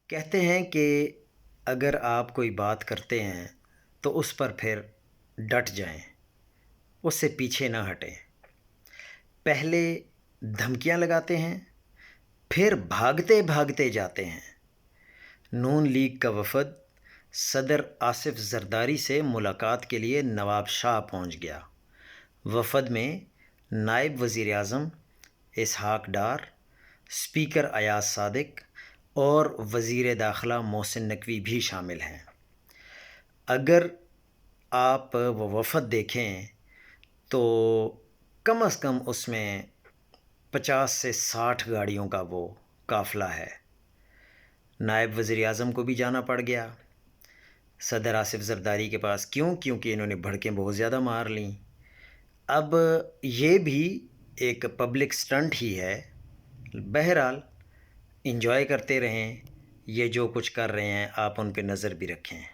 کہتے ہیں کہ اگر آپ کوئی بات کرتے ہیں تو اس پر پھر ڈٹ جائیں، اس سے پیچھے نہ ہٹیں۔ پہلے دھمکیاں لگاتے ہیں، پھر بھاگتے بھاگتے جاتے ہیں۔ نون لیگ کا وفد صدر آصف زرداری سے ملاقات کے لیے نواب شاہ پہنچ گیا۔ وفد میں نائب وزیر اعظم اسحاق ڈار، اسپیکر ایاز صادق اور وزیر داخلہ محسن نقوی بھی شامل ہیں۔ اگر آپ وہ وفد دیکھیں تو کم از کم اس میں 50 سے 60 گاڑیوں کا وہ قافلہ ہے۔ نائب وزیر اعظم کو بھی جانا پڑ گیا صدر آصف زرداری کے پاس، کیونکہ انہوں نے بھڑکیں بہت زیادہ مار لیں۔ اب یہ بھی ایک پبلک سٹنٹ ہی ہے۔ بہرحال انجوائے کرتے رہیں، یہ جو کچھ کر رہے ہیں آپ ان پہ نظر بھی رکھیں۔